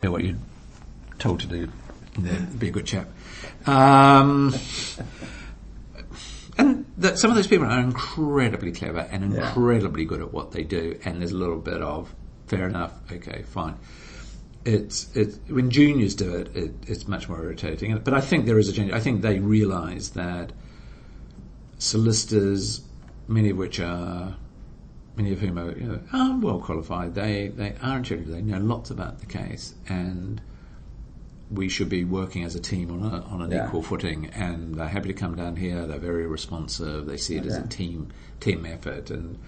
know what you're told to do. Be a good chap. And some of those people are incredibly clever and incredibly good at what they do, and there's a little bit of fair enough, okay, fine. It's when juniors do it, it's much more irritating. But I think there is a change. I think they realise that solicitors, many of whom are well qualified, they are intelligent, they know lots about the case, and we should be working as a team on an equal footing. And they're happy to come down here. They're very responsive. They see it as a team effort. And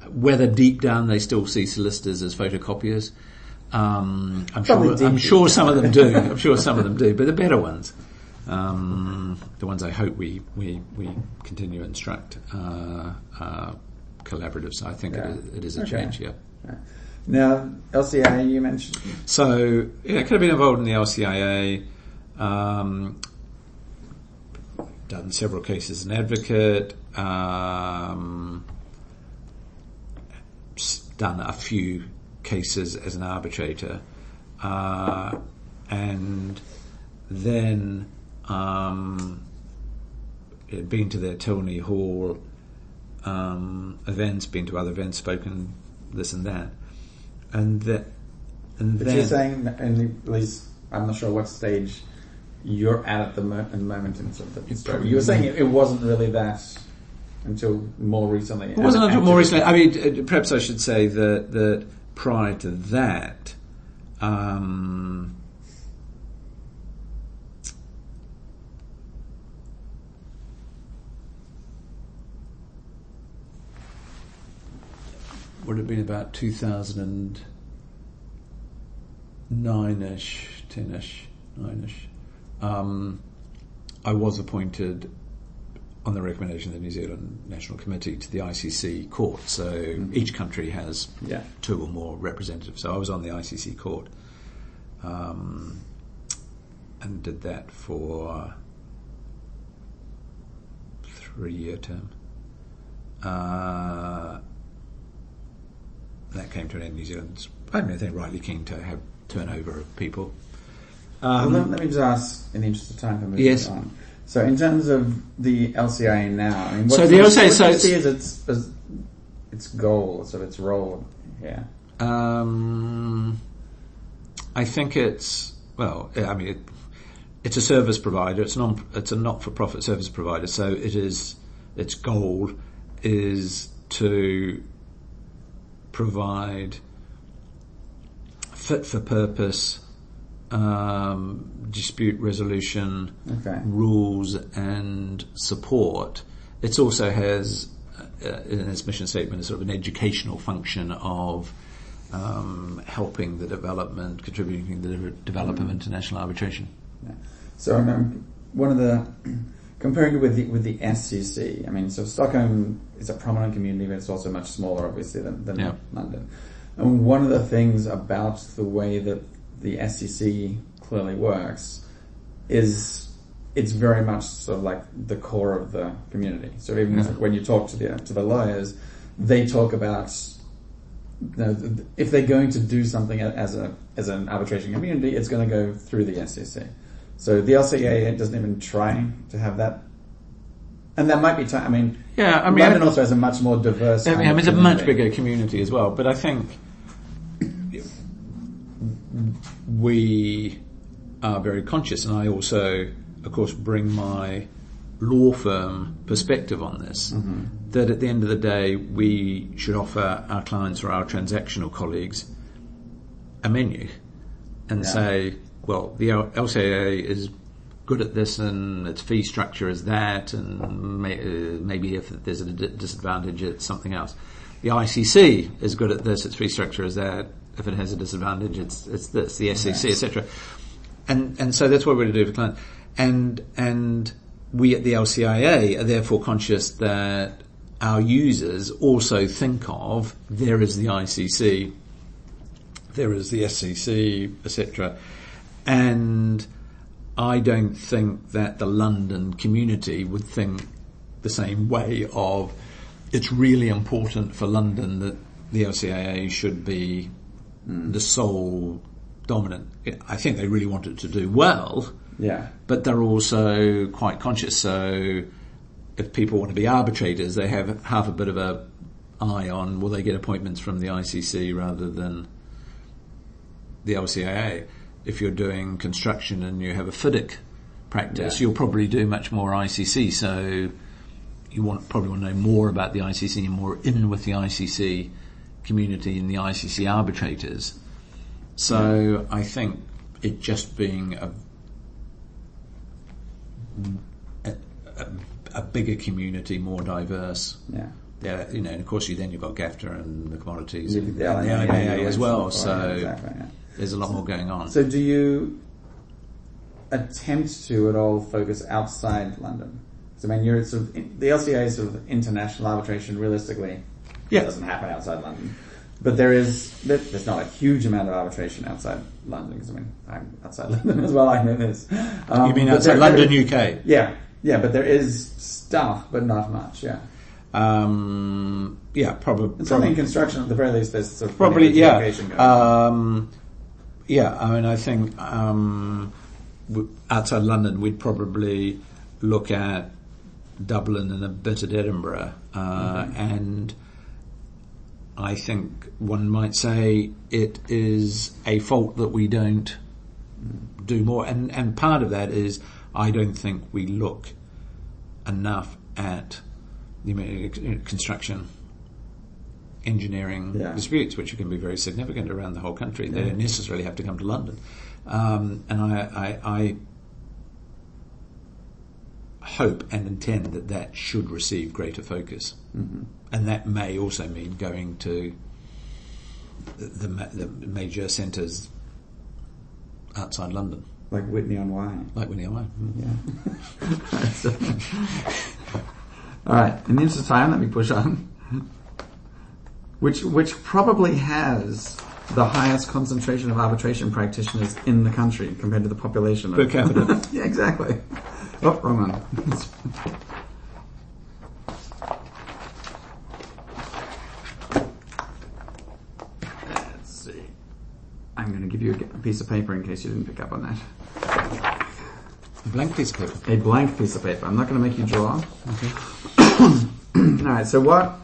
whether deep down they still see solicitors as photocopiers, I'm sure some of them do. I'm sure some of them do. But the better ones, the ones I hope we continue to instruct, are collaborative. So I think it is a change. Yeah. Now, LCIA, you mentioned. So, could have been involved in the LCIA. Done several cases as an advocate. Done a few cases as an arbitrator. And then been to their Tilney Hall events, been to other events, spoken this and that. But you're saying, at least I'm not sure what stage you're at the moment in sort of the story. You were saying it wasn't really that until more recently. It wasn't until more recently. I mean, perhaps I should say that prior to that, would have been about 2009-ish, 10-ish, 9-ish. I was appointed on the recommendation of the New Zealand National Committee to the ICC court. So each country has two or more representatives. So I was on the ICC court and did that for a 3-year term. That came to an end. New Zealand's, I think, rightly keen to have turnover of people. Let me just ask, in the interest of time, for moving on. So, in terms of the LCIA now, I mean, what do you see as its goal, sort of its role here? I think it's a service provider. It's a not-for-profit service provider. So its goal is to provide fit-for-purpose dispute resolution rules and support. It also has, in its mission statement, a sort of an educational function of helping the development, contributing to the development of international arbitration. Yeah. So one of the comparing it with the SCC, I mean, so Stockholm is a prominent community, but it's also much smaller, obviously, than London. And one of the things about the way that the SCC clearly works is it's very much sort of like the core of the community. So even when you talk to the lawyers, they talk about if they're going to do something as an arbitration community, it's going to go through the SCC. So the LCA doesn't even try to have that, and that might be. London also has a much more diverse. It's a much bigger community as well. But I think we are very conscious, and I also, of course, bring my law firm perspective on this. That at the end of the day, we should offer our clients or our transactional colleagues a menu, and say, well, the LCA is good at this and its fee structure is that, and maybe if there's a disadvantage, it's something else. The ICC is good at this, its fee structure is that. If it has a disadvantage, it's this, the SCC, etc. And so that's what we're going to do for clients. And we at the LCIA are therefore conscious that our users also think of there is the ICC, there is the SCC, etc. And I don't think that the London community would think the same way of it's really important for London that the LCIA should be the sole dominant. I think they really want it to do well, but they're also quite conscious. So if people want to be arbitrators, they have half a bit of a eye on, will they get appointments from the ICC rather than the LCAA? If you're doing construction and you have a FIDIC practice, you'll probably do much more ICC. So you probably want to know more about the ICC and more in with the ICC community and the ICC arbitrators. So I think it just being a bigger community, more diverse. Yeah, and of course you've got GAFTA and the commodities and the LMA as well. So there's a lot more going on. So do you attempt to at all focus outside London? So, I mean, you're sort of the LCA sort of international arbitration. Realistically, it doesn't happen outside London, but there's not a huge amount of arbitration outside London. Because I mean, I'm outside London as well. I know this. You mean outside London, UK? Yeah, but there is stuff, but not much. Probably. Something in construction, at the very least, there's sort of probably going on. I mean, I think outside London, we'd probably look at Dublin and a bit at Edinburgh, and I think one might say it is a fault that we don't do more, and part of that is I don't think we look enough at the construction engineering disputes, which can be very significant around the whole country. They don't necessarily have to come to London, and I hope and intend that should receive greater focus, and that may also mean going to the major centres outside London, like Whitney on Wye. All right. In the interest of time, let me push on. Which probably has the highest concentration of arbitration practitioners in the country compared to the population per capita. Yeah, exactly. Oh, wrong one. Let's see. I'm going to give you a piece of paper in case you didn't pick up on that. A blank piece of paper. A blank piece of paper. I'm not going to make you draw. Okay. All right. So what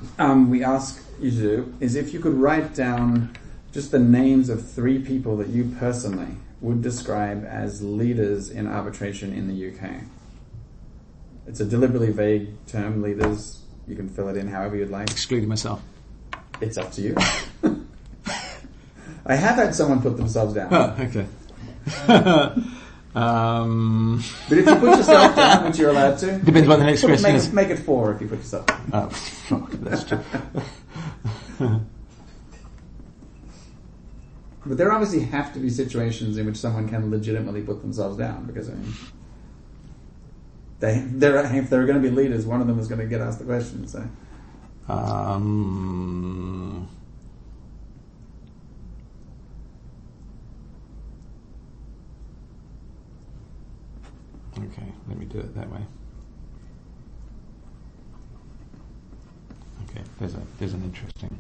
we ask you to do is if you could write down just the names of 3 people that you personally would describe as leaders in arbitration in the UK. It's a deliberately vague term, leaders. You can fill it in however you'd like. Excluding myself. It's up to you. I have had someone put themselves down. Oh, okay. But if you put yourself down, which you're allowed to... Depends what the next question is. Make it 4 if you put yourself down. Oh, fuck, that's true. But there obviously have to be situations in which someone can legitimately put themselves down, because I mean, if there are going to be leaders, one of them is going to get asked the question. So, okay, let me do it that way. Okay, there's an interesting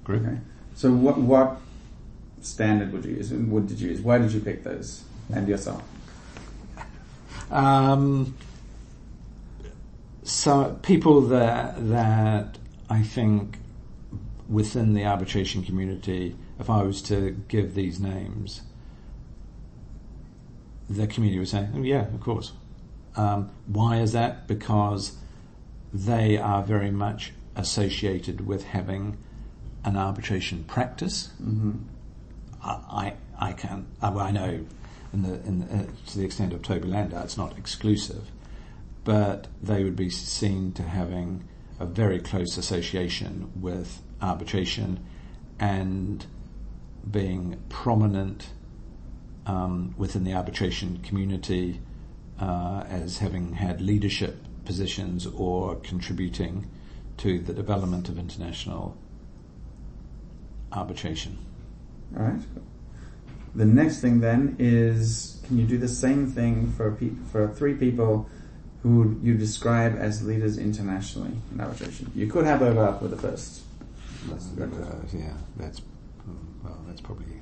group. Okay. So what standard would you use? And what did you use? Why did you pick those and yourself? So people that I think within the arbitration community, if I was to give these names, the community would say, oh yeah, of course. Why is that? Because they are very much associated with having an arbitration practice. Mm-hmm. I can. I know, to the extent of Toby Landau, it's not exclusive, but they would be seen to having a very close association with arbitration and being prominent within the arbitration community as having had leadership positions or contributing to the development of international arbitration. All right. The next thing then is, can you do the same thing for 3 people who you describe as leaders internationally in arbitration? You could have overlap with the first. That's probably